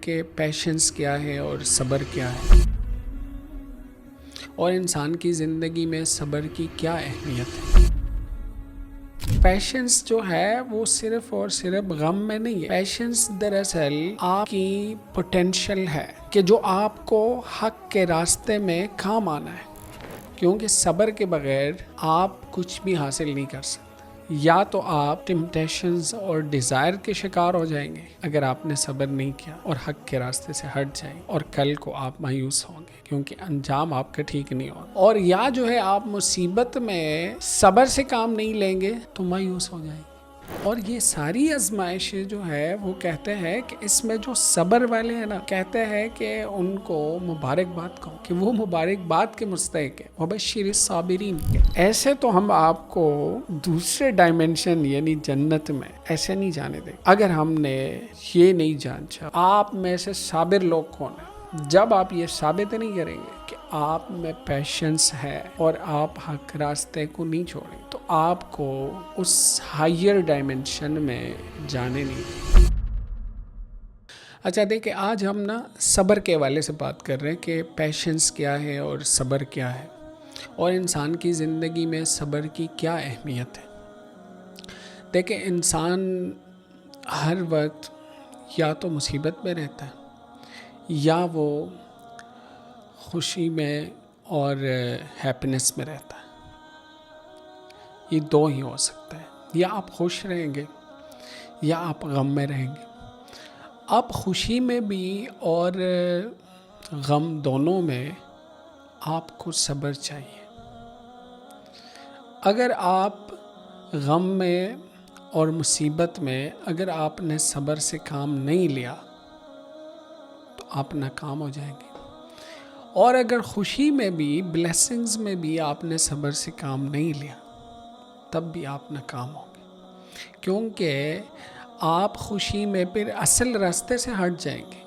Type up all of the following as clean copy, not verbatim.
کہ پیشنس کیا ہے اور صبر کیا ہے، اور انسان کی زندگی میں صبر کی کیا اہمیت ہے۔ پیشنس جو ہے وہ صرف اور صرف غم میں نہیں ہے۔ پیشنس دراصل آپ کی پوٹینشل ہے کہ جو آپ کو حق کے راستے میں کام آنا ہے، کیونکہ صبر کے بغیر آپ کچھ بھی حاصل نہیں کر سکتے۔ یا تو آپ ٹیمپٹیشنز اور ڈیزائر کے شکار ہو جائیں گے اگر آپ نے صبر نہیں کیا اور حق کے راستے سے ہٹ جائیں، اور کل کو آپ مایوس ہوں گے کیونکہ انجام آپ کا ٹھیک نہیں ہوگا۔ اور یا جو ہے آپ مصیبت میں صبر سے کام نہیں لیں گے تو مایوس ہو جائیں گے۔ اور یہ ساری آزمائشیں جو ہے وہ کہتے ہیں کہ اس میں جو صبر والے ہیں نا، کہتے ہیں کہ ان کو مبارکباد کہو کہ وہ مبارکباد کے مستحق ہے، وبشر الصابرین۔ ایسے تو ہم آپ کو دوسرے ڈائمنشن یعنی جنت میں ایسے نہیں جانے دیں اگر ہم نے یہ نہیں جانچا آپ میں سے صابر لوگ کون ہیں۔ جب آپ یہ ثابت نہیں کریں گے کہ آپ میں پیشنس ہے اور آپ حق راستے کو نہیں چھوڑیں تو آپ کو اس ہائر ڈائمنشن میں جانے نہیں دیں۔ اچھا دیکھیں، آج ہم صبر کے حوالے سے بات کر رہے ہیں کہ پیشنس کیا ہے اور صبر کیا ہے، اور انسان کی زندگی میں صبر کی کیا اہمیت ہے۔ دیکھیں، انسان ہر وقت یا تو مصیبت میں رہتا ہے یا وہ خوشی میں اور ہیپینس میں رہتا ہے۔ یہ دو ہی ہو سکتا ہے، یا آپ خوش رہیں گے یا آپ غم میں رہیں گے۔ آپ خوشی میں بھی اور غم دونوں میں آپ کو صبر چاہیے۔ اگر آپ غم میں اور مصیبت میں اگر آپ نے صبر سے کام نہیں لیا تو آپ ناکام ہو جائیں گے، اور اگر خوشی میں بھی بلیسنگز میں بھی آپ نے صبر سے کام نہیں لیا تب بھی آپ ناکام ہوں گے، کیونکہ آپ خوشی میں پھر اصل راستے سے ہٹ جائیں گے،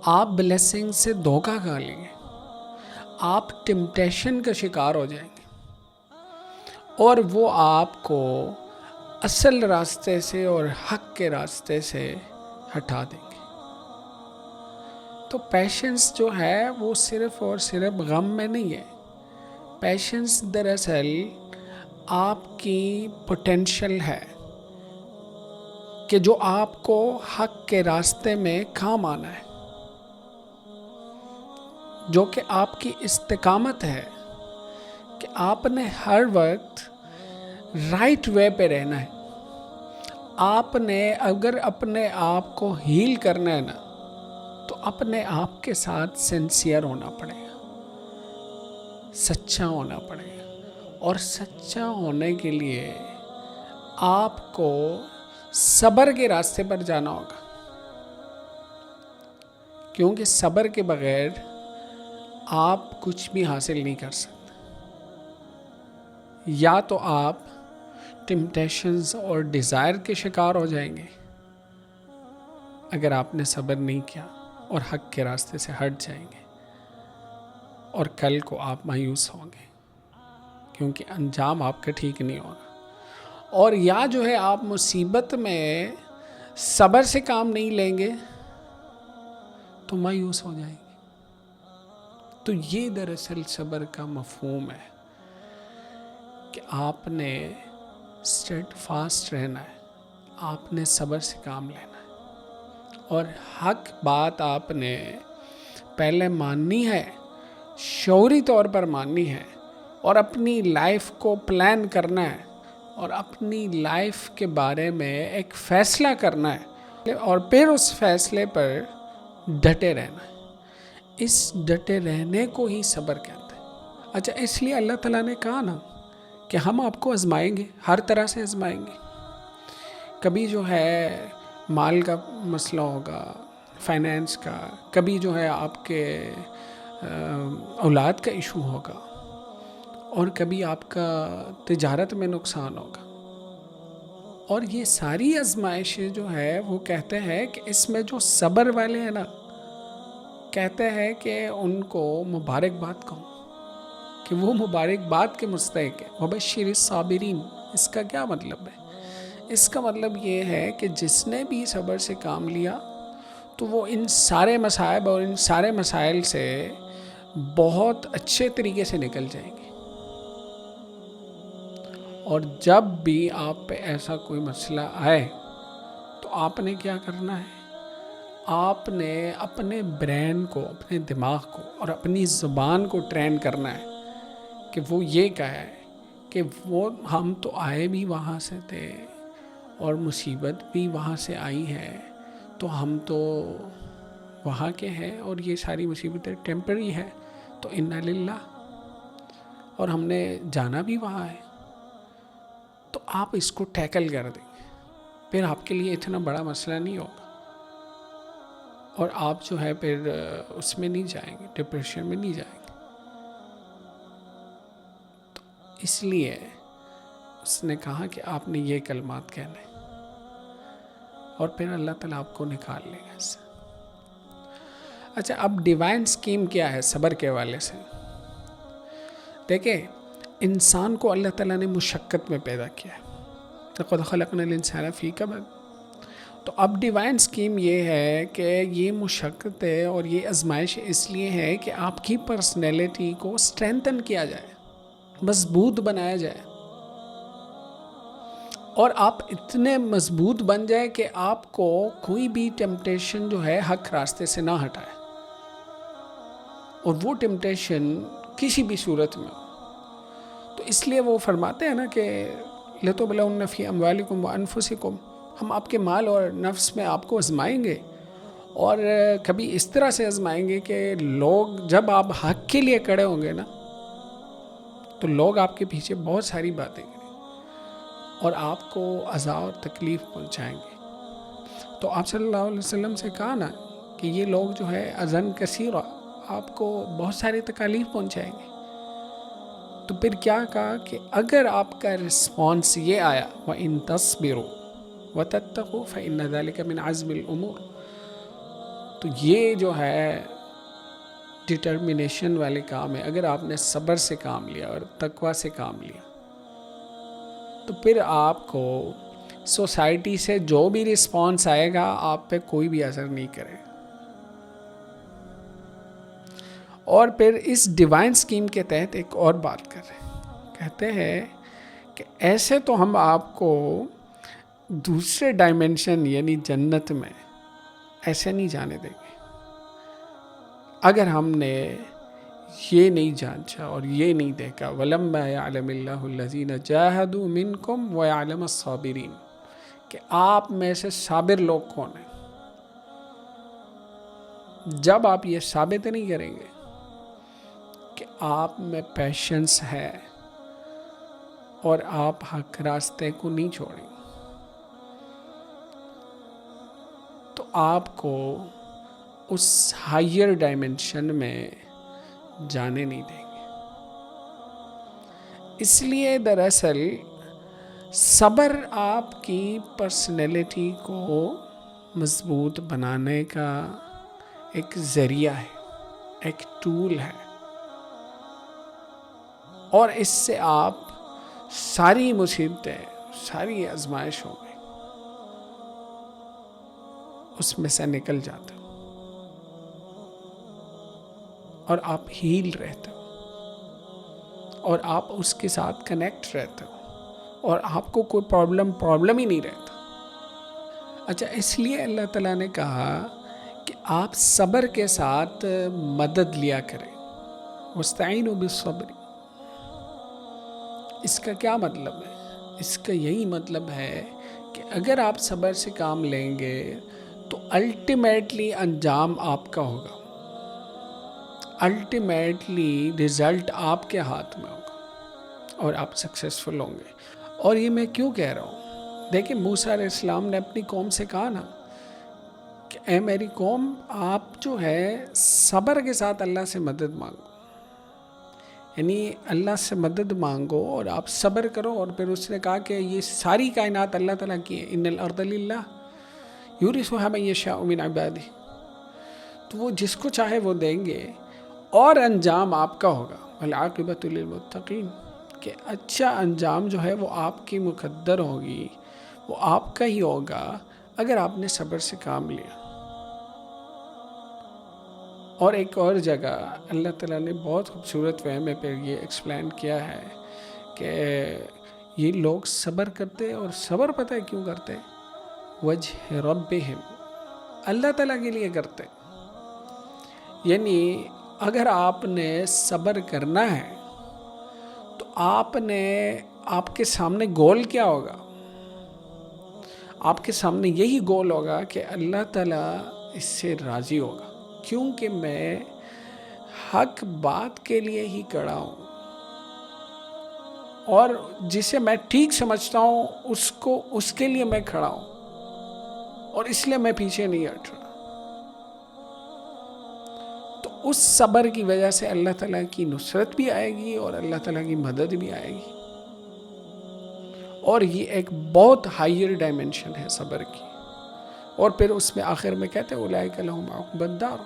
آپ بلیسنگ سے دھوکہ کھا لیں گے، آپ ٹیمپٹیشن کا شکار ہو جائیں گے، اور وہ آپ کو اصل راستے سے اور حق کے راستے سے ہٹا دیں گے۔ تو پیشنس جو ہے وہ صرف اور صرف غم میں نہیں ہے۔ پیشنس دراصل آپ کی پوٹینشل ہے کہ جو آپ کو حق کے راستے میں کام آنا ہے، جو کہ آپ کی استقامت ہے کہ آپ نے ہر وقت رائٹ وے پہ رہنا ہے۔ آپ نے اگر اپنے آپ کو ہیل کرنا ہے نا تو اپنے آپ کے ساتھ سنسیئر ہونا پڑے گا، سچا ہونا پڑے گا، اور سچا ہونے کے لیے آپ کو صبر کے راستے پر جانا ہوگا، کیونکہ صبر کے بغیر آپ کچھ بھی حاصل نہیں کر سکتے۔ یا تو آپ ٹیمپٹیشنز اور ڈیزائر کے شکار ہو جائیں گے اگر آپ نے صبر نہیں کیا اور حق کے راستے سے ہٹ جائیں گے، اور کل کو آپ مایوس ہوں گے کیونکہ انجام آپ کا ٹھیک نہیں ہوگا۔ اور یا جو ہے آپ مصیبت میں صبر سے کام نہیں لیں گے تو مایوس ہو جائیں گے۔ تو یہ دراصل صبر کا مفہوم ہے کہ آپ نے اسٹیڈ فاسٹ رہنا ہے، آپ نے صبر سے کام لینا ہے، اور حق بات آپ نے پہلے ماننی ہے، شعوری طور پر ماننی ہے، اور اپنی لائف کو پلان کرنا ہے، اور اپنی لائف کے بارے میں ایک فیصلہ کرنا ہے، اور پھر اس فیصلے پر ڈٹے رہنا ہے۔ اس ڈٹے رہنے کو ہی صبر کہتے ہیں۔ اچھا، اس لیے اللہ تعالیٰ نے کہا نا کہ ہم آپ کو آزمائیں گے، ہر طرح سے آزمائیں گے۔ کبھی جو ہے مال کا مسئلہ ہوگا، فائنینس کا، کبھی جو ہے آپ کے اولاد کا ایشو ہوگا، اور کبھی آپ کا تجارت میں نقصان ہوگا۔ اور یہ ساری آزمائشیں جو ہے وہ کہتے ہیں کہ اس میں جو صبر والے ہیں نا، کہتے ہیں کہ ان کو مبارکباد کہو کہ وہ مبارکباد کے مستحق ہے، وبشر الصابرین۔ اس کا کیا مطلب ہے؟ اس کا مطلب یہ ہے کہ جس نے بھی صبر سے کام لیا تو وہ ان سارے مصائب اور ان سارے مسائل سے بہت اچھے طریقے سے نکل جائیں گے. اور جب بھی آپ پہ ایسا کوئی مسئلہ آئے تو آپ نے کیا کرنا ہے؟ آپ نے اپنے برین کو، اپنے دماغ کو اور اپنی زبان کو ٹرین کرنا ہے کہ وہ یہ کہے کہ وہ ہم تو آئے بھی وہاں سے تھے اور مصیبت بھی وہاں سے آئی ہے، تو ہم تو وہاں کے ہیں اور یہ ساری مصیبتیں ٹیمپری ہے، تو انا للہ، اور ہم نے جانا بھی وہاں ہے. تو آپ اس کو ٹیکل کر دیں گے، پھر آپ کے لیے اتنا بڑا مسئلہ نہیں ہوگا، اور آپ جو ہے پھر اس میں نہیں جائیں گے، ڈپریشن میں نہیں جائیں گے. تو اس لیے اس نے کہا کہ آپ نے یہ کلمات کہنے، اور پھر اللہ تعالیٰ آپ کو نکال لے گا اس سے. اچھا، اب ڈیوائن سکیم کیا ہے صبر کے حوالے سے؟ دیکھیں، انسان کو اللہ تعالیٰ نے مشقت میں پیدا کیا ہے. لقد خلقنا الانسان فی کبد. تو اب ڈیوائن سکیم یہ ہے کہ یہ مشقت ہے اور یہ آزمائش اس لیے ہے کہ آپ کی پرسنالٹی کو اسٹرینتھن کیا جائے، مضبوط بنایا جائے، اور آپ اتنے مضبوط بن جائے کہ آپ کو کوئی بھی ٹیمپٹیشن جو ہے حق راستے سے نہ ہٹائے، اور وہ ٹیمپٹیشن کسی بھی صورت میں ہو. تو اس لیے وہ فرماتے ہیں نا کہ لَتُبْلَوْنَّ فِي أَمْوَالِكُمْ وَأَنفُسِكُمْ، ہم آپ کے مال اور نفس میں آپ کو آزمائیں گے، اور کبھی اس طرح سے آزمائیں گے کہ لوگ، جب آپ حق کے لیے کھڑے ہوں گے نا، تو لوگ آپ کے پیچھے بہت ساری باتیں کریں اور آپ کو اذا اور تکلیف پہنچائیں گے. تو آپ صلی اللہ علیہ وسلم سے کہا نا کہ یہ لوگ جو ہے اذن کثیرا، آپ کو بہت ساری تکالیف پہنچائیں گے. تو پھر کیا کہا کہ اگر آپ کا رسپانس یہ آیا وَإِن تَصْبِرُوا وَتَتَّقُوا فَإِنَّ ذَلِكَ مِنْ عَزْمِ الْأُمُورِ، تو یہ جو ہے ڈٹرمنیشن والے کام ہے. اگر آپ نے صبر سے کام لیا اور تقوی سے کام لیا، تو پھر آپ کو سوسائٹی سے جو بھی رسپانس آئے گا آپ پہ کوئی بھی اثر نہیں کرے. اور پھر اس ڈیوائن سکیم کے تحت ایک اور بات کر رہے ہیں، کہتے ہیں کہ ایسے تو ہم آپ کو دوسرے ڈائمنشن یعنی جنت میں ایسے نہیں جانے دیں گے اگر ہم نے یہ نہیں جانچا اور یہ نہیں دیکھا. وَلَمَّا يَعْلَمِ اللَّهُ الَّذِينَ جَاهَدُوا مِنْكُمْ وَيَعْلَمَ الصَّابِرِينَ، کہ آپ میں سے صابر لوگ کون ہیں. جب آپ یہ ثابت نہیں کریں گے کہ آپ میں پیشنس ہے اور آپ حق راستے کو نہیں چھوڑیں، تو آپ کو اس ہائر ڈائمنشن میں جانے نہیں دیں گے. اس لیے دراصل صبر آپ کی پرسنالٹی کو مضبوط بنانے کا ایک ذریعہ ہے، ایک ٹول ہے، اور اس سے آپ ساری مصیبتیں، ساری آزمائشوں میں اس میں سے نکل جاتے ہو اور آپ ہیل رہتے ہو اور آپ اس کے ساتھ کنیکٹ رہتے ہو اور آپ کو کوئی پرابلم ہی نہیں رہتا. اچھا، اس لیے اللہ تعالیٰ نے کہا کہ آپ صبر کے ساتھ مدد لیا کریں. وَاسْتَعِينُوا بِالصَّبْرِ. اس کا کیا مطلب ہے؟ اس کا یہی مطلب ہے کہ اگر آپ صبر سے کام لیں گے تو الٹیمیٹلی انجام آپ کا ہوگا، الٹیمیٹلی رزلٹ آپ کے ہاتھ میں ہوگا اور آپ سکسیسفل ہوں گے. اور یہ میں کیوں کہہ رہا ہوں؟ دیکھیں، موسیٰ علیہ السلام نے اپنی قوم سے کہا نا کہ اے میری قوم، آپ جو ہے صبر کے ساتھ اللہ سے مدد مانگو، یعنی اللہ سے مدد مانگو اور آپ صبر کرو. اور پھر اس نے کہا کہ یہ ساری کائنات اللہ تعالیٰ کی ہے. ان الارض للہ یورثها من یشاء من عبادہ. تو وہ جس کو چاہے وہ دیں گے اور انجام آپ کا ہوگا. والعاقبۃ للمتقین، کہ اچھا انجام جو ہے وہ آپ کی مقدر ہوگی، وہ آپ کا ہی ہوگا اگر آپ نے صبر سے کام لیا. اور ایک اور جگہ اللہ تعالیٰ نے بہت خوبصورت وے میں پھر یہ ایکسپلین کیا ہے کہ یہ لوگ صبر کرتے، اور صبر پتہ ہے کیوں کرتے؟ وجہ ربہم، اللہ تعالیٰ کے لیے کرتے. یعنی اگر آپ نے صبر کرنا ہے تو آپ کے سامنے گول کیا ہوگا؟ آپ کے سامنے یہی گول ہوگا کہ اللہ تعالیٰ اس سے راضی ہوگا، کیونکہ میں حق بات کے لیے ہی کھڑا ہوں، اور جسے میں ٹھیک سمجھتا ہوں اس کے لیے میں کھڑا ہوں، اور اس لیے میں پیچھے نہیں ہٹ رہا. تو اس صبر کی وجہ سے اللہ تعالیٰ کی نصرت بھی آئے گی اور اللہ تعالیٰ کی مدد بھی آئے گی. اور یہ ایک بہت ہائیر ڈائمنشن ہے صبر کی. اور پھر اس میں آخر میں کہتے ہیں اولئک لہم عقبی الدار،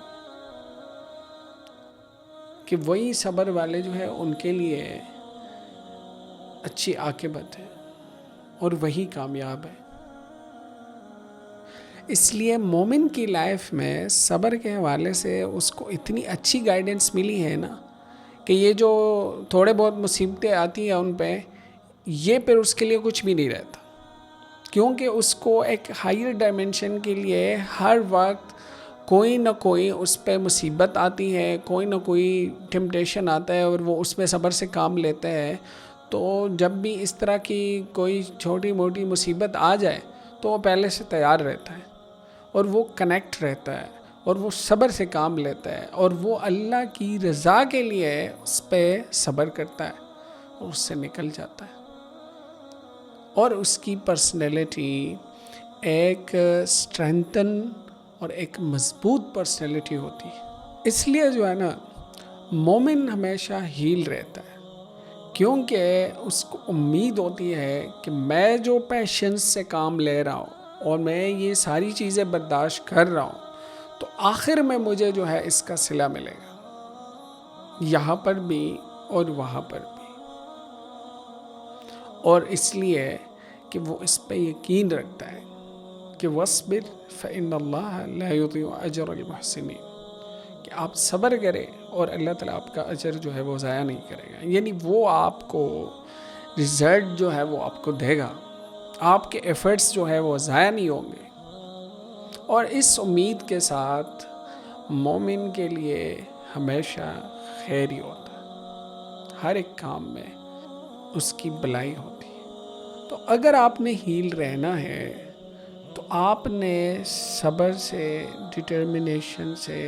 کہ وہی صبر والے جو ہے ان کے لیے اچھی عاقبت ہے اور وہی کامیاب ہے. اس لیے مومن کی لائف میں صبر کے حوالے سے اس کو اتنی اچھی گائیڈنس ملی ہے نا، کہ یہ جو تھوڑے بہت مصیبتیں آتی ہیں ان پہ، یہ پھر اس کے لیے کچھ بھی نہیں رہتا، کیونکہ اس کو ایک ہائر ڈائمنشن کے لیے ہر وقت کوئی نہ کوئی اس پہ مصیبت آتی ہے، کوئی نہ کوئی ٹیمپٹیشن آتا ہے، اور وہ اس میں صبر سے کام لیتے ہیں. تو جب بھی اس طرح کی کوئی چھوٹی موٹی مصیبت آ جائے تو وہ پہلے سے تیار رہتا ہے، اور وہ کنیکٹ رہتا ہے، اور وہ صبر سے کام لیتا ہے، اور وہ اللہ کی رضا کے لیے اس پہ صبر کرتا ہے، اور اس سے نکل جاتا ہے. اور اس کی پرسنالٹی ایک اسٹرینتھن اور ایک مضبوط پرسنالٹی ہوتی ہے. اس لیے جو ہے نا، مومن ہمیشہ ہیل رہتا ہے، کیونکہ اس کو امید ہوتی ہے کہ میں جو پیشنس سے کام لے رہا ہوں اور میں یہ ساری چیزیں برداشت کر رہا ہوں، تو آخر میں مجھے جو ہے اس کا صلہ ملے گا، یہاں پر بھی اور وہاں پر بھی. اور اس لیے کہ وہ اس پہ یقین رکھتا ہے کہ وَاصْبِرْ فَإِنَّ اللَّهَ لَا يُضِيعُ أَجْرَ الْمُحْسِنِينَ، کہ آپ صبر کریں اور اللہ تعالیٰ آپ کا اجر جو ہے وہ ضائع نہیں کرے گا. یعنی وہ آپ کو رزلٹ جو ہے وہ آپ کو دے گا، آپ کے ایفرٹس جو ہے وہ ضائع نہیں ہوں گے. اور اس امید کے ساتھ مومن کے لیے ہمیشہ خیر ہی ہوتا ہے، ہر ایک کام میں اس کی بھلائی ہوتی ہے. تو اگر آپ نے ہیل رہنا ہے تو آپ نے صبر سے، ڈٹرمنیشن سے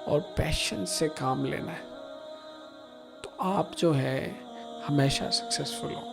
اور پیشن سے کام لینا ہے، تو آپ جو ہے ہمیشہ سکسیسفل ہوں.